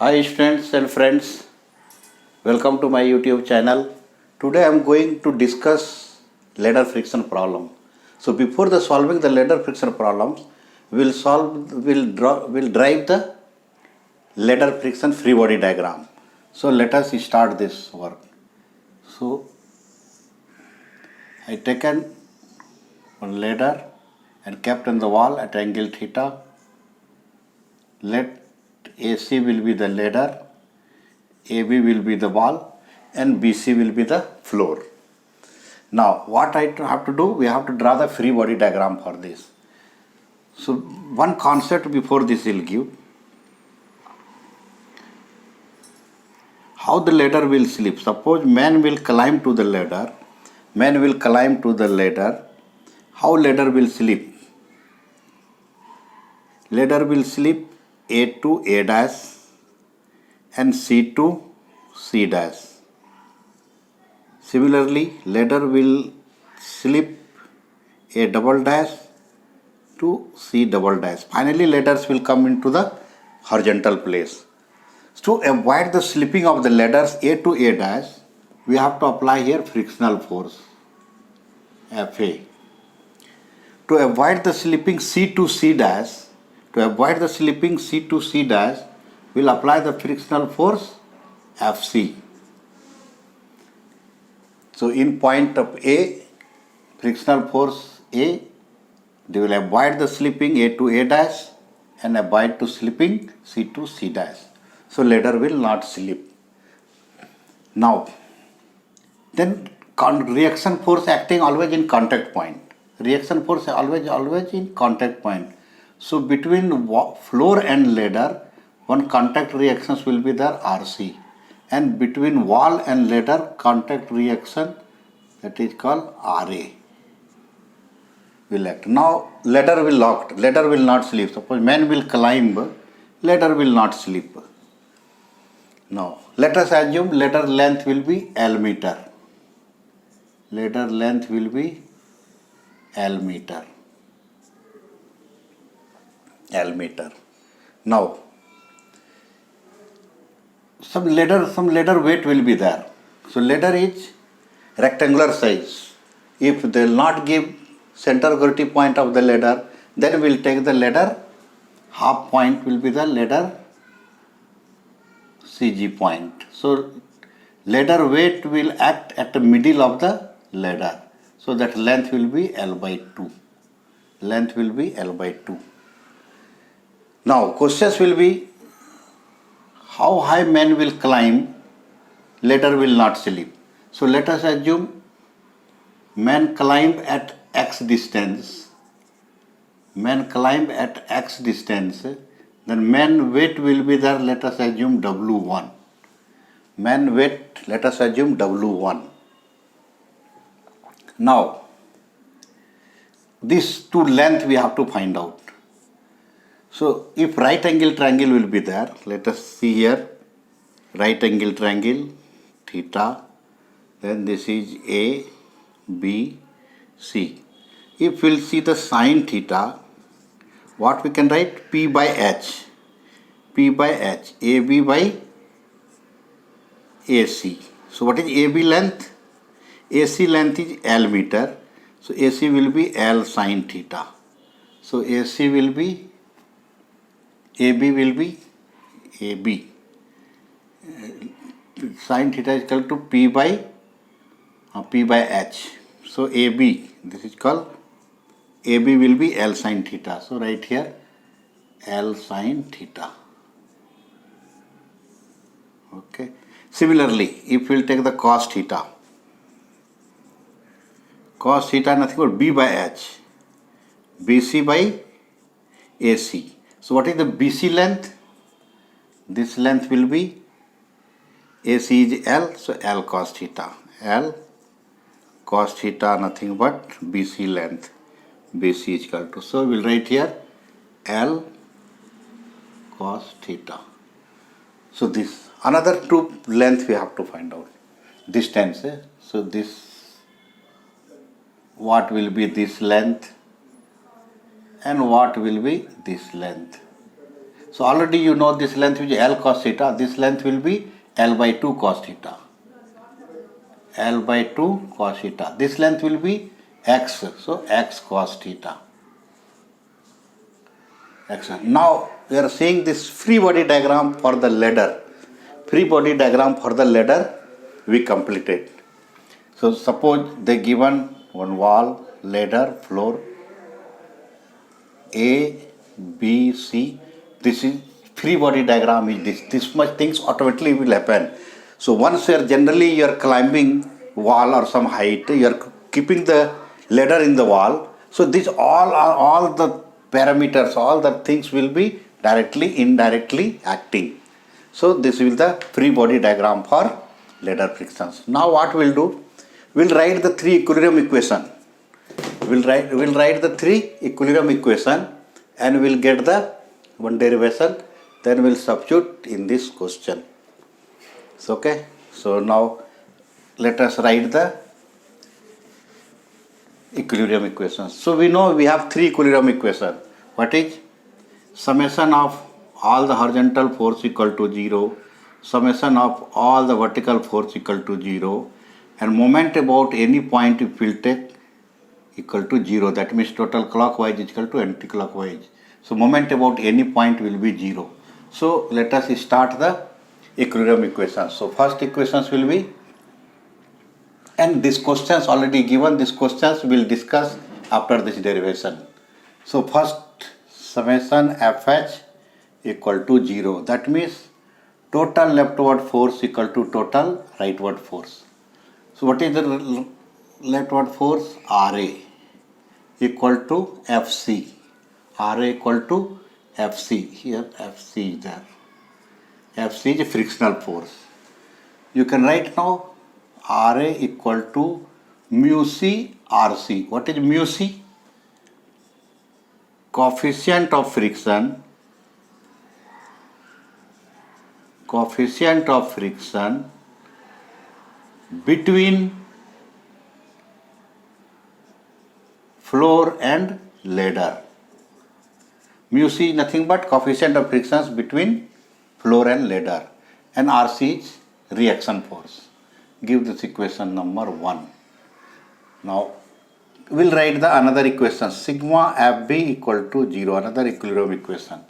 Hi students and friends, welcome to my YouTube channel. Today I am going to discuss ladder friction problem. So before the solving the ladder friction problems, we'll drive the ladder friction free body diagram. So let us start this work. So I taken one ladder and kept on the wall at angle theta. Let AC will be the ladder, AB will be the wall, and BC will be the floor. Now what I have to do, we have to draw the free body diagram for this. So one concept before this will give how the ladder will slip. Suppose man will climb to the ladder, how ladder will slip? Ladder will slip A to A dash and C to C dash. Similarly, ladder will slip A double dash to C double dash. Finally, ladders will come into the horizontal place. To avoid the slipping of the ladders A to A dash, we have to apply here frictional force, Fa. To avoid the slipping C to C dash, we'll apply the frictional force Fc. So in point of A, frictional force A, they will avoid the slipping A to A dash and avoid to slipping C to C dash. So ladder will not slip. Now, then reaction force acting always in contact point. Reaction force always in contact point. So between floor and ladder, one contact reactions will be there RC. And between wall and ladder, contact reaction, that is called RA. Will act. Now ladder will not slip. Suppose man will climb, ladder will not slip. Now let us assume ladder length will be L meter. Ladder length will be L meter. Now some ladder weight will be there. So ladder is rectangular size. If they will not give center of gravity point of the ladder, then we will take the ladder half point will be the ladder CG point. So ladder weight will act at the middle of the ladder. So that length will be L by 2. Now questions will be, how high man will climb, ladder will not slip. So let us assume man climb at x distance. Then man weight will be there, let us assume W1. Now, these two length we have to find out. So, if right angle triangle will be there, let us see here, right angle triangle, theta, then this is A, B, C. If we'll see the sine theta, what we can write? P by H, AB by AC. So what is AB length? AC length is L meter. So AC will be L sine theta. So AB will be AB. Sine theta is equal to P by H. So AB, this is called AB will be L sine theta. So right here L sine theta. Okay. Similarly, if we will take the cos theta nothing but B by H, BC by AC. So what is the BC length? This length will be, AC is L, so L cos theta. L cos theta nothing but BC length. BC is equal to, so we will write here L cos theta. So this another two length we have to find out. Distance. So this, what will be this length and what will be this length. So already you know this length which is L cos theta, this length will be L by 2 cos theta. L by 2 cos theta. This length will be X, so X cos theta. Excellent. Now we are seeing this free body diagram for the ladder. Free body diagram for the ladder we completed. So suppose they given one wall, ladder, floor, A, B, C. This is free body diagram is this. This much things automatically will happen. So once you are climbing wall or some height, you are keeping the ladder in the wall. So this all the parameters, all the things will be directly, indirectly acting. So this will the free body diagram for ladder frictions. Now what we'll do? We'll write the three equilibrium equation. We'll write the three equilibrium equation and we'll get the one derivation. Then we'll substitute in this question. So okay. So now let us write the equilibrium equations. So we know we have three equilibrium equation. What is? Summation of all the horizontal force equal to 0, summation of all the vertical force equal to 0, and moment about any point if we'll take equal to 0. That means total clockwise is equal to anti-clockwise. So moment about any point will be 0. So let us start the equilibrium equations. So first equations will be, and these questions already given, these questions we'll discuss after this derivation. So first summation FH equal to 0. That means total leftward force equal to total rightward force. So what is the leftward force? RA equal to FC. RA equal to FC. Here FC is there. FC is a frictional force. You can write now RA equal to mu C RC. What is mu C? Coefficient of friction. Coefficient of friction between floor and ladder. Mu C is nothing but coefficient of frictions between floor and ladder, and RC is reaction force. Give this equation number 1. Now we'll write the another equation, sigma FB equal to 0, another equilibrium equation.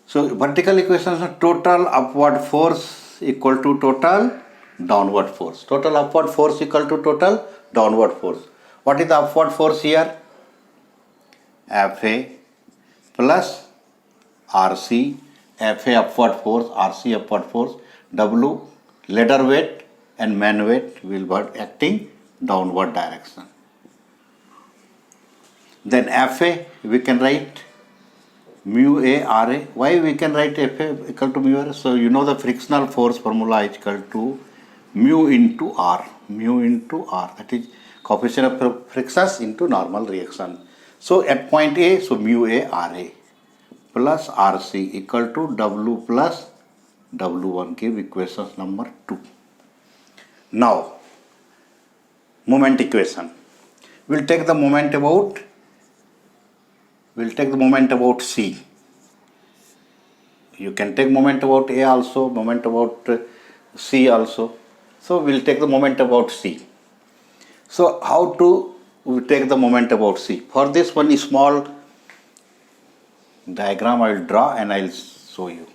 So vertical equation is total upward force equal to total downward force. Total upward force equal to total downward force. What is the upward force here? FA plus RC. FA upward force, RC upward force, W ladder weight and man weight will be acting downward direction. Then FA we can write mu A RA. Why we can write FA equal to mu R? So you know the frictional force formula is equal to mu into R. Mu into R. That is coefficient of frictions into normal reaction. So at point A, so mu A RA plus RC equal to W plus W1. Give equation number 2. Now moment equation. We'll take the moment about C. You can take moment about A also, moment about C also. So we'll take the moment about C. So how to take the moment about C? For this one small diagram I will draw and I will show you.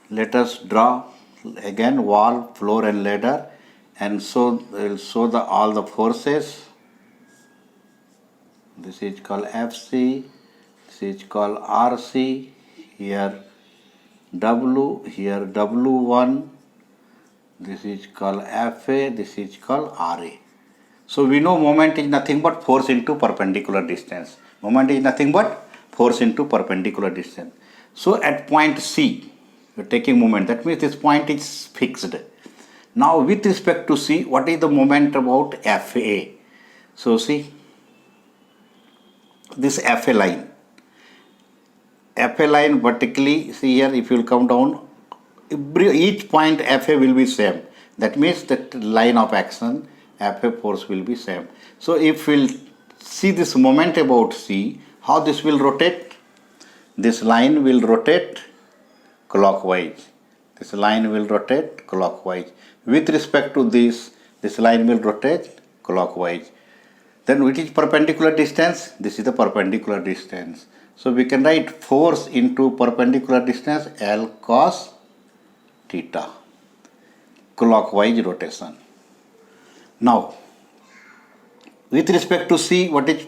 Let us draw again wall, floor and ladder, and so we'll show the all the forces. This is called FC, this is called RC, here W, here W1, this is called FA, this is called RA. So we know moment is nothing but force into perpendicular distance. Moment is nothing but force into perpendicular distance. So at point C, you are taking moment. That means this point is fixed. Now with respect to C, what is the moment about FA? So see, this FA line. FA line vertically, see here, if you will come down, each point FA will be same. That means that line of action, FA force will be same. So if we'll see this moment about C, How this will rotate? This line will rotate clockwise. This line will rotate clockwise. With respect to this line will rotate clockwise. Then which is perpendicular distance? This is the perpendicular distance. So we can write force into perpendicular distance L cos theta, clockwise rotation. Now, with respect to C, what is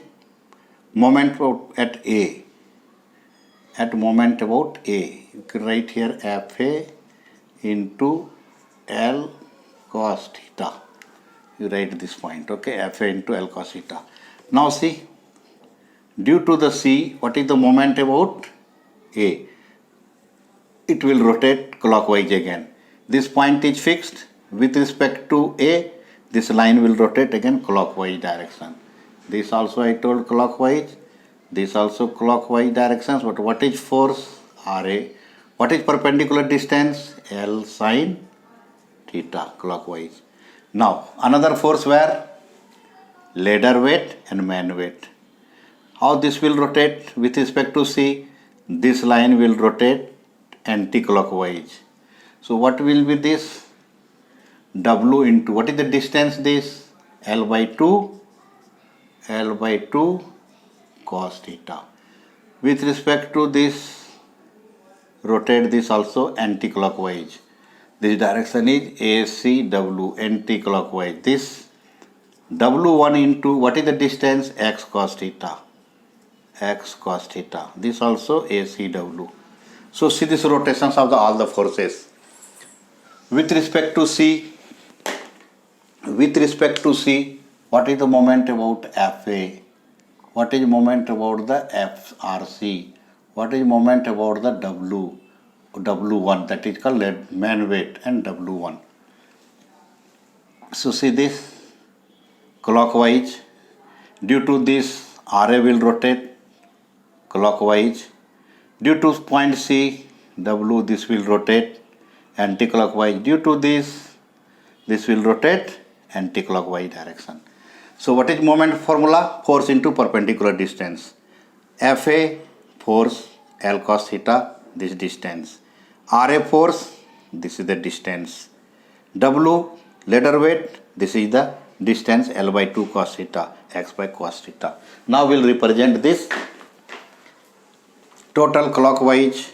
moment at A? At moment about A, you can write here FA into L cos theta. You write this point, okay, FA into L cos theta. Now see, due to the C, what is the moment about A? It will rotate clockwise again. This point is fixed. With respect to A, this line will rotate again clockwise direction. This also I told clockwise. This also clockwise directions. But what is force? RA. What is perpendicular distance? L sin theta, clockwise. Now another force where? Ladder weight and man weight. How this will rotate with respect to C? This line will rotate anti-clockwise. So what will be this? W into, what is the distance this? L by 2 cos theta. With respect to this, rotate this also anti-clockwise. This direction is ACW, anti-clockwise. This W1 into, what is the distance? X cos theta. This also ACW. So see this rotations of all the forces. With respect to C, what is the moment about FA? What is moment about the FRC? What is moment about the W1, that is called man weight, and W1. So see this clockwise. Due to this, RA will rotate clockwise. Due to point C, W, this will rotate anti-clockwise. Due to this will rotate anti-clockwise direction. So what is moment formula? Force into perpendicular distance. FA, force, L cos theta, this distance. RA force, this is the distance. W, ladder weight, this is the distance, L by 2 cos theta, X by cos theta. Now we'll represent this. Total clockwise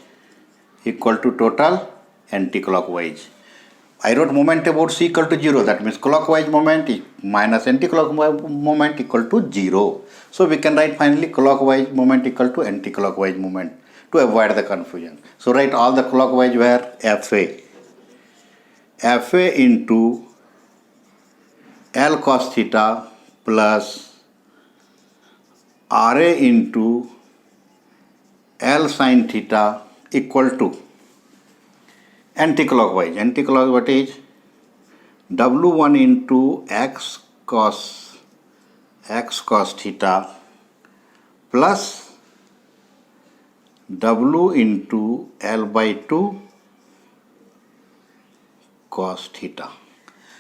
equal to total anti-clockwise. I wrote moment about C equal to 0. That means clockwise moment minus anti-clockwise moment equal to 0. So we can write finally clockwise moment equal to anti-clockwise moment to avoid the confusion. So write all the clockwise where FA into L cos theta plus RA into L sin theta equal to anti-clockwise. Anti-clockwise what is? W1 into X cos theta plus W into L by 2 cos theta.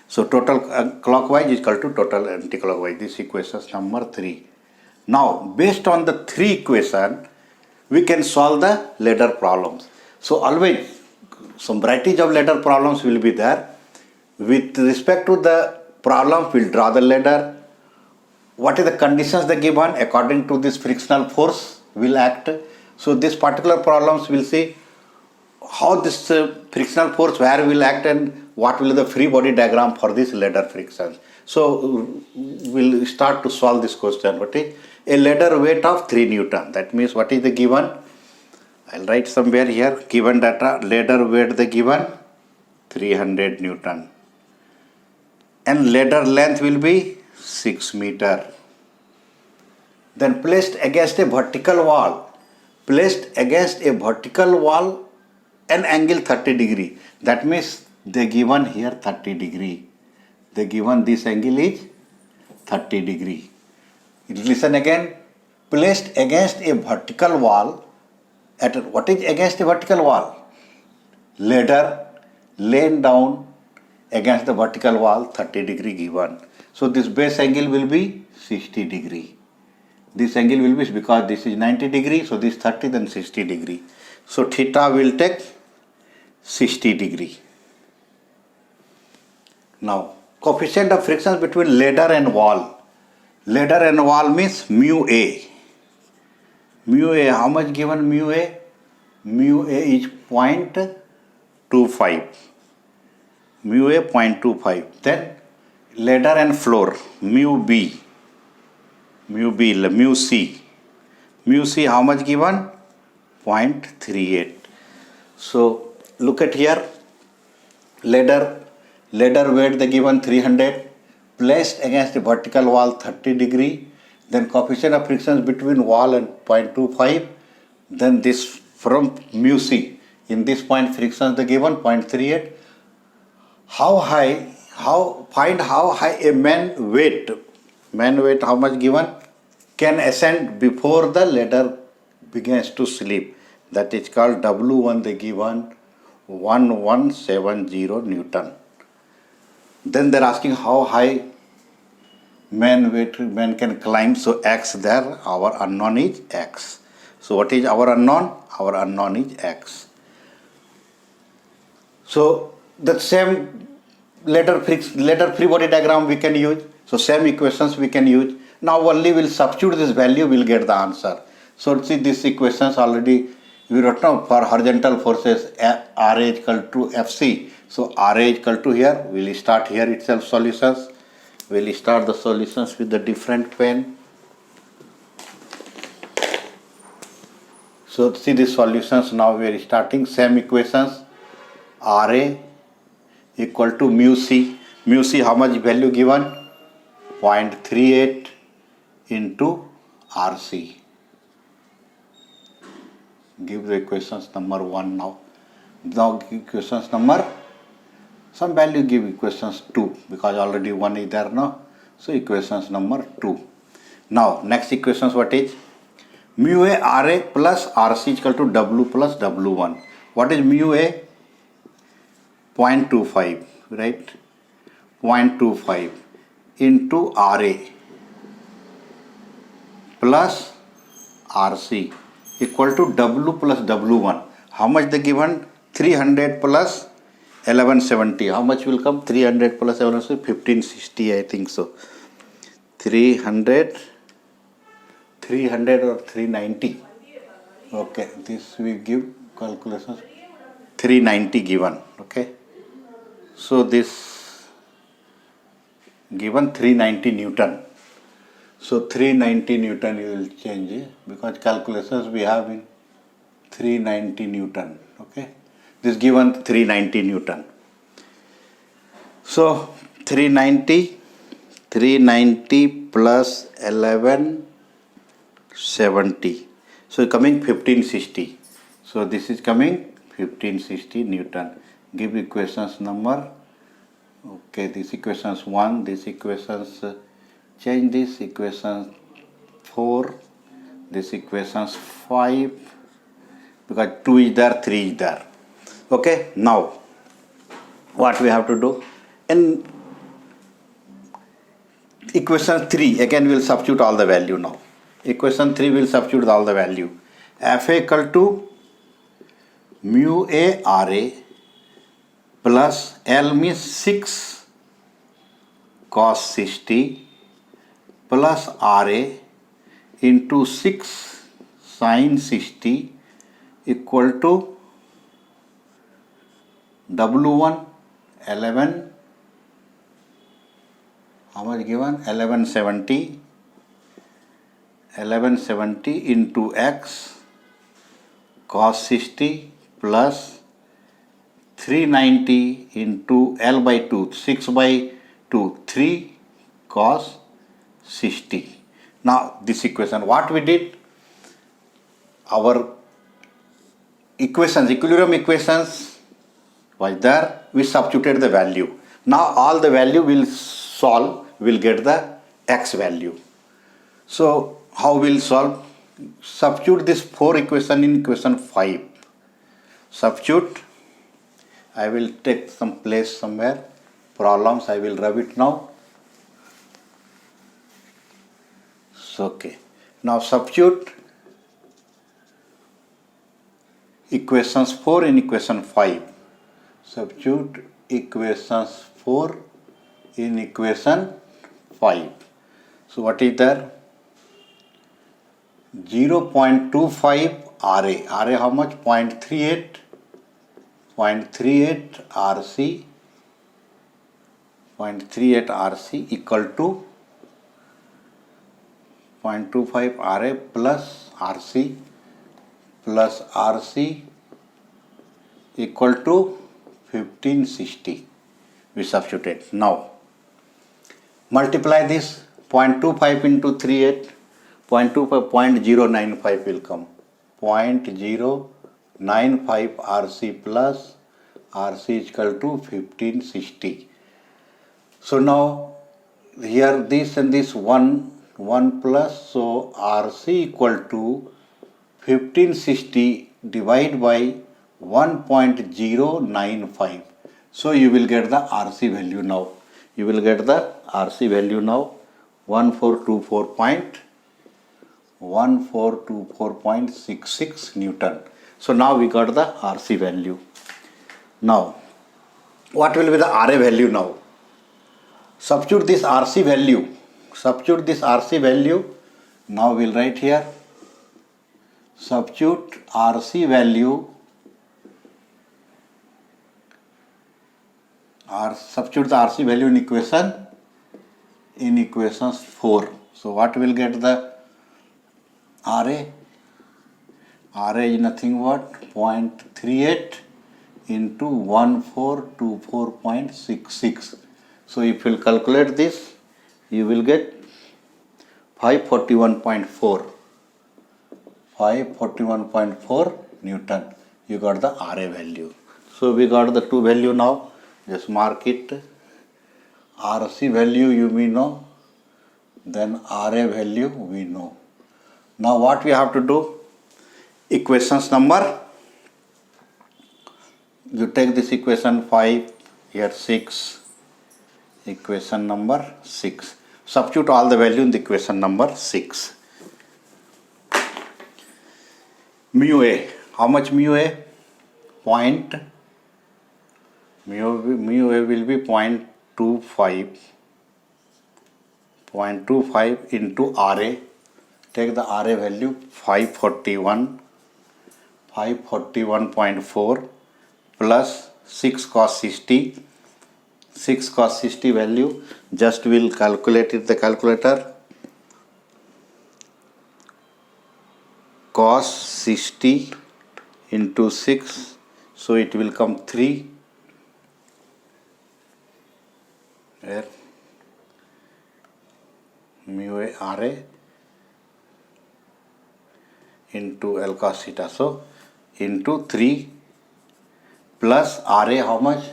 So total clockwise is equal to total anti-clockwise. This equation is number 3. Now based on the 3 equation, we can solve the ladder problems. So always some varieties of ladder problems will be there. With respect to the problem, we'll draw the ladder. What are the conditions they given? According to this frictional force will act. So this particular problems will see how this frictional force where will act and what will be the free body diagram for this ladder frictions. So we'll start to solve this question. What is a ladder weight of 3 Newton? That means what is the given? I'll write somewhere here. Given data, ladder weight the given 300 Newton. And ladder length will be 6 meter. Then placed against a vertical wall. An angle 30 degree. That means they given here 30 degree. They given this angle is 30 degree. Listen again. Placed against a vertical wall. What is against a vertical wall? Ladder laying down against the vertical wall 30 degree given. So this base angle will be 60 degree. This angle will be, because this is 90 degree, so this 30, then 60 degree. So theta will take 60 degree. Now, coefficient of friction between ladder and wall. Ladder and wall means mu A. Mu A, how much given mu A? Mu A is 0.25. Mu A 0.25. Then ladder and floor, mu B. Mu B, mu C. Mu C, how much given? 0.38. So look at here. Ladder weight they given 300, placed against the vertical wall 30 degree. Then coefficient of friction between wall and 0.25. Then this from mu C. In this point friction they given 0.38. Find how high a man weight how much given, can ascend before the ladder begins to slip. That is called W1 they given 1170 Newton. Then they are asking how high man can climb. So X there, our unknown is X. So what is our unknown? Our unknown is X. So the same ladder free body diagram we can use. So same equations we can use. Now only we'll substitute this value, we'll get the answer. So see, these equations already we wrote now for horizontal forces, RA is equal to FC. So RA is equal to here, we'll start here itself solutions. We'll start the solutions with the different pen. So see these solutions, now we are starting same equations. RA equal to mu C. Mu C, how much value given? 0.38 into RC. Give the equations number 1 now. Now equations number, some value give equations 2 because already 1 is there now. So equations number 2. Now next equations what is? Mu A RA plus RC is equal to W plus W1. What is mu A? 0.25, right? 0.25 into RA plus RC equal to W plus W1. How much they given? 300 plus 1170. How much will come? 300 plus 1170, 1560 I think so. 300 or 390. Okay, this we give calculations. 390 given. Okay. So this given 390 Newton. So 390 Newton you will change it because calculations we have in 390 Newton. Okay. This given 390 Newton. So 390 plus 1170. So coming 1560. So this is coming 1560 Newton. Give equations number. Okay, this equations 1, this equations change this equations 4, this equations 5 because 2 is there, 3 is there. Okay, now what we have to do? In equation 3 again we will substitute all the value now. Equation 3 will substitute all the value. FA equal to mu A RA plus L means 6 cos 60 plus RA into 6 sin 60 equal to W1 11, how much given? 1170 into X cos 60 plus 390 into L by 2, 6 by 2, 3 cos 60. Now this equation, what we did? Our equations, equilibrium equations was there, we substituted the value. Now all the value will solve, will get the X value. So how will solve? Substitute this 4 equation in equation 5. Substitute. I will take some place somewhere. Problems, I will rub it now. So, okay. Now substitute equations 4 in equation 5. Substitute equations 4 in equation 5. So what is there? 0.25 RA. RA how much? 0.38. 0.38 RC. 0.38 RC equal to 0.25 RA plus RC equal to 1560. We substitute. Now multiply this 0.25 into 38. 0.095 will come. 0.095 RC plus RC is equal to 1560. So now here this and this 1 plus, so RC equal to 1560 divided by 1.095. So you will get the RC value now. You will get the RC value now 1424.66 Newton. So now we got the RC value. Now what will be the RA value now? Substitute this RC value. Substitute this RC value. Now we'll write here. Substitute RC value. Substitute the RC value in equations 4. So what will get the RA? RA is nothing but 0.38 into 1424.66. So if you calculate this, you will get 541.4. 541.4 Newton. You got the RA value. So we got the two value now. Just mark it. RC value you may know. Then RA value we know. Now what we have to do? Equations number. You take this equation 5, here 6. Equation number 6. Substitute all the value in the equation number 6. Mu A. How much mu A? Mu A will be 0.25. 0.25 into RA. Take the RA value 541.4 plus 6 cos 60. 6 cos 60 value, just will calculate it the calculator. Cos 60 into 6, so it will come 3. Here mu A RA into L cos theta, so into 3 plus RA how much?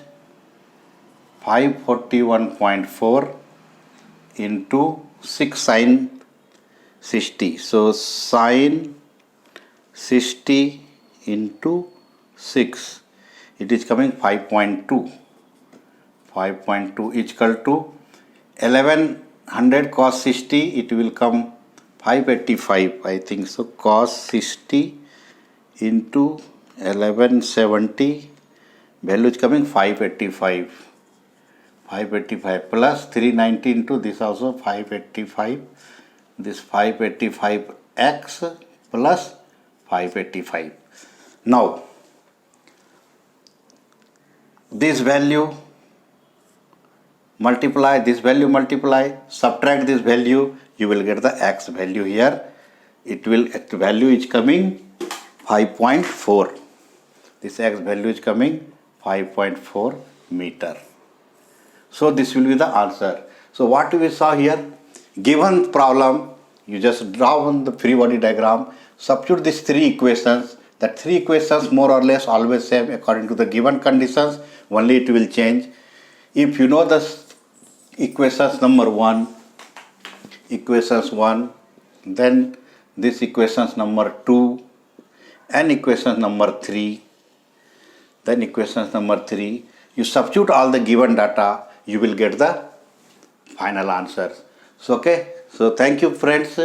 541.4 into 6 sin 60. So sin 60 into 6, it is coming 5.2. 5.2 is equal to 1100 cos 60, it will come 585, I think so. Cos 60 into 1170, value is coming 585. 585 plus 390 into this also 585. This 585x plus 585. Now this value multiply, this value multiply, subtract this value, you will get the x value here. It will, the value is coming 5.4. This x value is coming 5.4 meter. So this will be the answer. So what we saw here, given problem, you just draw on the free body diagram, substitute these three equations. The three equations more or less always same according to the given conditions, only it will change. If you know the equations number 1, equations 1, then this equations number 2 and equations number 3, then equations number 3, you substitute all the given data, you will get the final answers. So okay, so thank you friends.